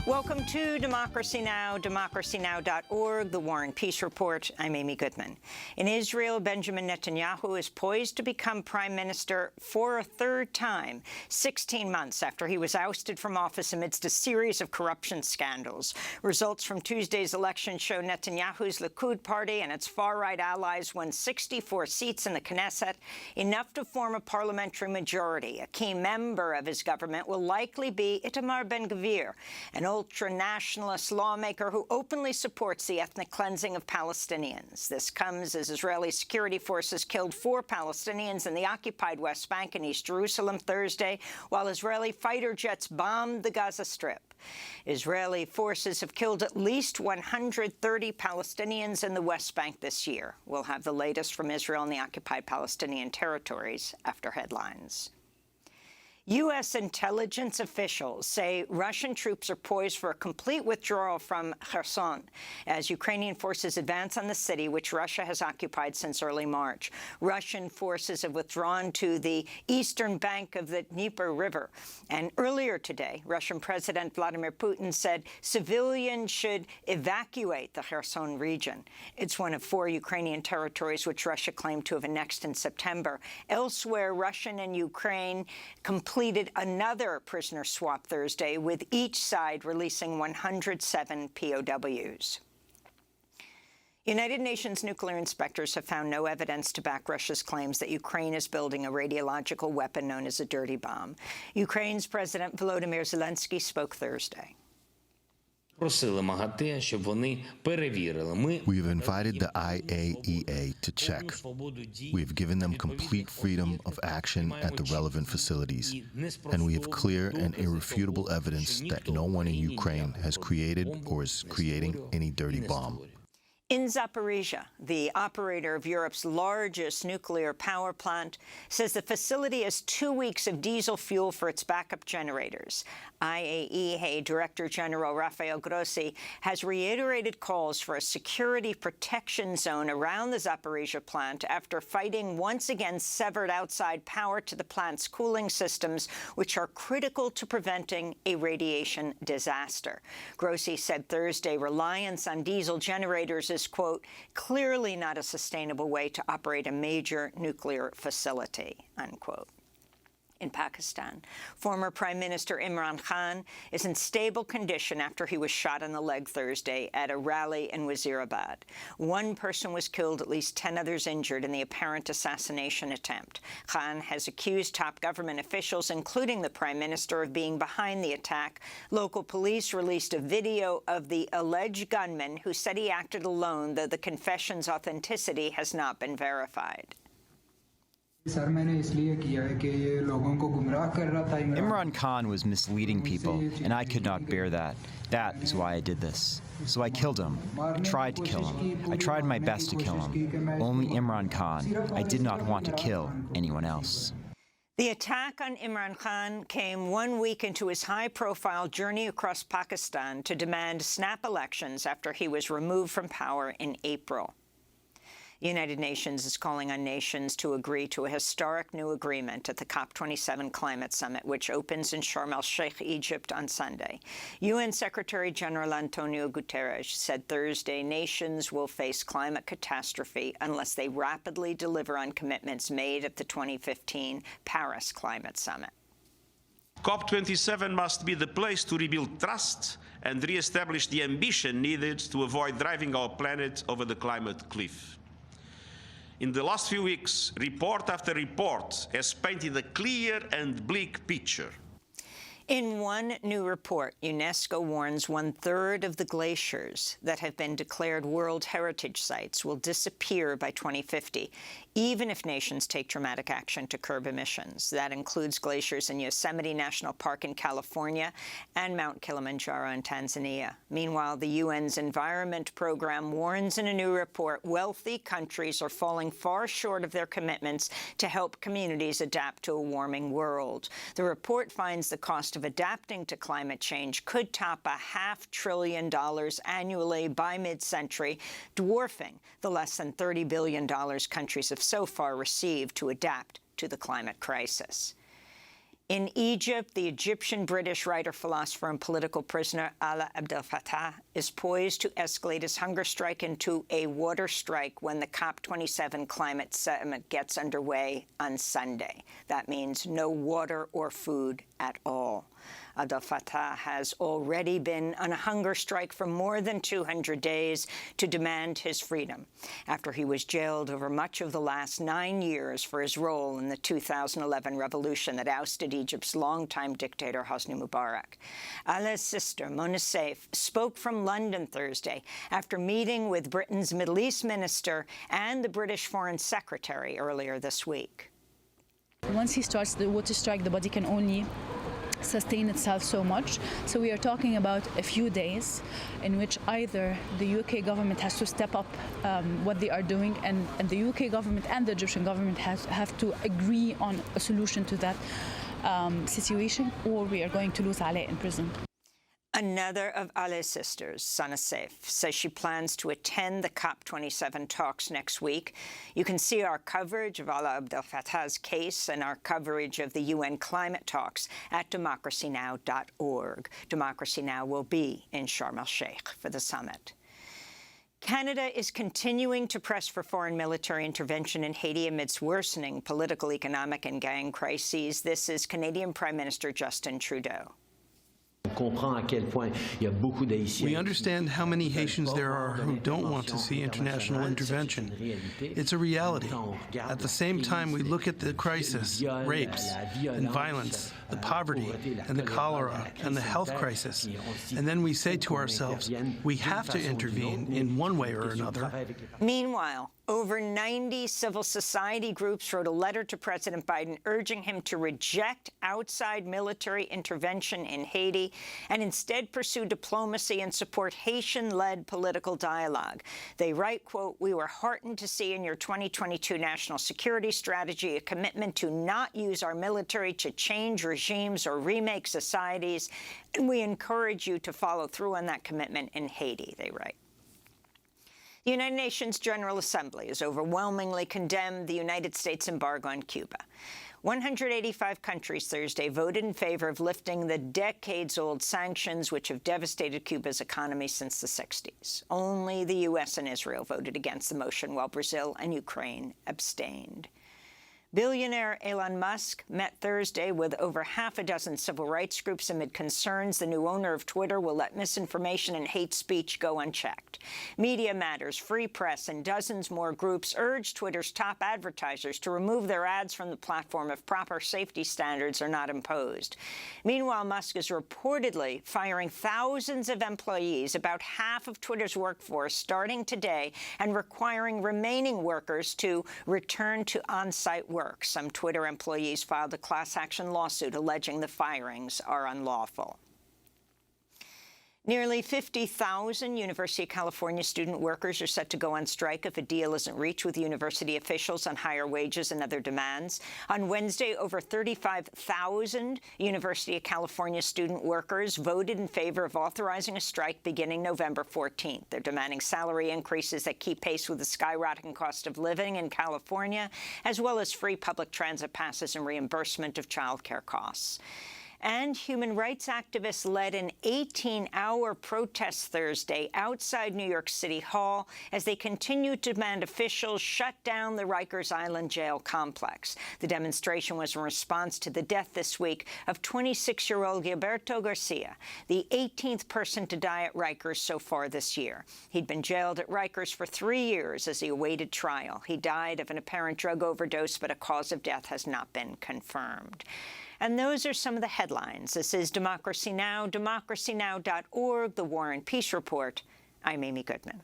Welcome to Democracy Now!, democracynow.org, the War and Peace Report. I'm Amy Goodman. In Israel, Benjamin Netanyahu is poised to become prime minister for a third time, 16 months after he was ousted from office amidst a series of corruption scandals. Results from Tuesday's election show Netanyahu's Likud party and its far-right allies won 64 seats in the Knesset, enough to form a parliamentary majority. A key member of his government will likely be Itamar Ben-Gvir, an ultra-nationalist lawmaker who openly supports the ethnic cleansing of Palestinians. This comes as Israeli security forces killed 4 Palestinians in the occupied West Bank and East Jerusalem Thursday, while Israeli fighter jets bombed the Gaza Strip. Israeli forces have killed at least 130 Palestinians in the West Bank this year. We'll have the latest from Israel and the occupied Palestinian territories after headlines. U.S. intelligence officials say Russian troops are poised for a complete withdrawal from Kherson as Ukrainian forces advance on the city, which Russia has occupied since early March. Russian forces have withdrawn to the eastern bank of the Dnieper River. And earlier today, Russian President Vladimir Putin said civilians should evacuate the Kherson region. It's one of 4 Ukrainian territories which Russia claimed to have annexed in September. Elsewhere, Russia and Ukraine completed another prisoner swap Thursday, with each side releasing 107 POWs. United Nations nuclear inspectors have found no evidence to back Russia's claims that Ukraine is building a radiological weapon known as a dirty bomb. Ukraine's President Volodymyr Zelensky spoke Thursday. We have invited the IAEA to check. We have given them complete freedom of action at the relevant facilities, and we have clear and irrefutable evidence that no one in Ukraine has created or is creating any dirty bomb. In Zaporizhzhia, the operator of Europe's largest nuclear power plant says the facility has 2 weeks of diesel fuel for its backup generators. IAEA Director General Rafael Grossi has reiterated calls for a security protection zone around the Zaporizhzhia plant after fighting once again severed outside power to the plant's cooling systems, which are critical to preventing a radiation disaster. Grossi said Thursday reliance on diesel generators is, quote, clearly not a sustainable way to operate a major nuclear facility, unquote. In Pakistan, former Prime Minister Imran Khan is in stable condition after he was shot in the leg Thursday at a rally in Wazirabad. 1 person was killed, at least 10 others injured in the apparent assassination attempt. Khan has accused top government officials, including the Prime Minister, of being behind the attack. Local police released a video of the alleged gunman who said he acted alone, though the confession's authenticity has not been verified. Imran Khan was misleading people, and I could not bear that. That is why I did this. So I killed him. I tried to kill him. I tried my best to kill him. Only Imran Khan. I did not want to kill anyone else. The attack on Imran Khan came 1 week into his high-profile journey across Pakistan to demand snap elections after he was removed from power in April. The United Nations is calling on nations to agree to a historic new agreement at the COP27 Climate Summit, which opens in Sharm el-Sheikh, Egypt, on Sunday. UN Secretary-General Antonio Guterres said Thursday nations will face climate catastrophe unless they rapidly deliver on commitments made at the 2015 Paris Climate Summit. COP27 must be the place to rebuild trust and re-establish the ambition needed to avoid driving our planet over the climate cliff. In the last few weeks, report after report has painted a clear and bleak picture. In one new report, UNESCO warns 1/3 of the glaciers that have been declared World Heritage Sites will disappear by 2050, even if nations take dramatic action to curb emissions. That includes glaciers in Yosemite National Park in California and Mount Kilimanjaro in Tanzania. Meanwhile, the UN's Environment Program warns in a new report wealthy countries are falling far short of their commitments to help communities adapt to a warming world. The report finds the cost of adapting to climate change could top $500 billion annually by mid-century, dwarfing the less than $30 billion countries have so far received to adapt to the climate crisis. In Egypt, the Egyptian-British writer, philosopher, and political prisoner Ahmed Abdel Fattah is poised to escalate his hunger strike into a water strike when the COP27 climate summit gets underway on Sunday. That means no water or food at all. Abdel Fattah has already been on a hunger strike for more than 200 days to demand his freedom, after he was jailed over much of the last 9 years for his role in the 2011 revolution that ousted Egypt's longtime dictator Hosni Mubarak. Allah's sister, Mona Saif, spoke from London Thursday after meeting with Britain's Middle East minister and the British Foreign Secretary earlier this week. Once he starts the water strike, the body can only sustain itself so much. So we are talking about a few days in which either the UK government has to step up what they are doing, and the UK government and the Egyptian government have to agree on a solution to that situation, or we are going to lose Ale in prison. Another of Ale's sisters, Sana Saif, says she plans to attend the COP27 talks next week. You can see our coverage of Ahmed Abdel Fattah's case and our coverage of the UN climate talks at democracynow.org. Democracy Now! Will be in Sharm el-Sheikh for the summit. Canada is continuing to press for foreign military intervention in Haiti amidst worsening political, economic, and gang crises. This is Canadian Prime Minister Justin Trudeau. We understand how many Haitians there are who don't want to see international intervention. It's a reality. At the same time, we look at the crisis, rapes and violence, the poverty and the cholera and the health crisis, and then we say to ourselves, we have to intervene in one way or another. Meanwhile, over 90 civil society groups wrote a letter to President Biden urging him to reject outside military intervention in Haiti and instead pursue diplomacy and support Haitian-led political dialogue. They write, quote, "We were heartened to see in your 2022 national security strategy a commitment to not use our military to change regimes or remake societies, and we encourage you to follow through on that commitment in Haiti," they write. The United Nations General Assembly has overwhelmingly condemned the United States embargo on Cuba. 185 countries Thursday voted in favor of lifting the decades-old sanctions which have devastated Cuba's economy since the 60s. Only the U.S. and Israel voted against the motion, while Brazil and Ukraine abstained. Billionaire Elon Musk met Thursday with over half a dozen civil rights groups amid concerns the new owner of Twitter will let misinformation and hate speech go unchecked. Media Matters, Free Press, and dozens more groups urged Twitter's top advertisers to remove their ads from the platform if proper safety standards are not imposed. Meanwhile, Musk is reportedly firing thousands of employees, about half of Twitter's workforce, starting today, and requiring remaining workers to return to on-site work. Some Twitter employees filed a class action lawsuit alleging the firings are unlawful. Nearly 50,000 University of California student workers are set to go on strike if a deal isn't reached with university officials on higher wages and other demands. On Wednesday, over 35,000 University of California student workers voted in favor of authorizing a strike beginning November 14th. They're demanding salary increases that keep pace with the skyrocketing cost of living in California, as well as free public transit passes and reimbursement of child care costs. And human rights activists led an 18-hour protest Thursday outside New York City Hall as they continued to demand officials shut down the Rikers Island jail complex. The demonstration was in response to the death this week of 26-year-old Gilberto Garcia, the 18th person to die at Rikers so far this year. He'd been jailed at Rikers for 3 years as he awaited trial. He died of an apparent drug overdose, but a cause of death has not been confirmed. And those are some of the headlines. This is Democracy Now!, democracynow.org, the War and Peace Report. I'm Amy Goodman.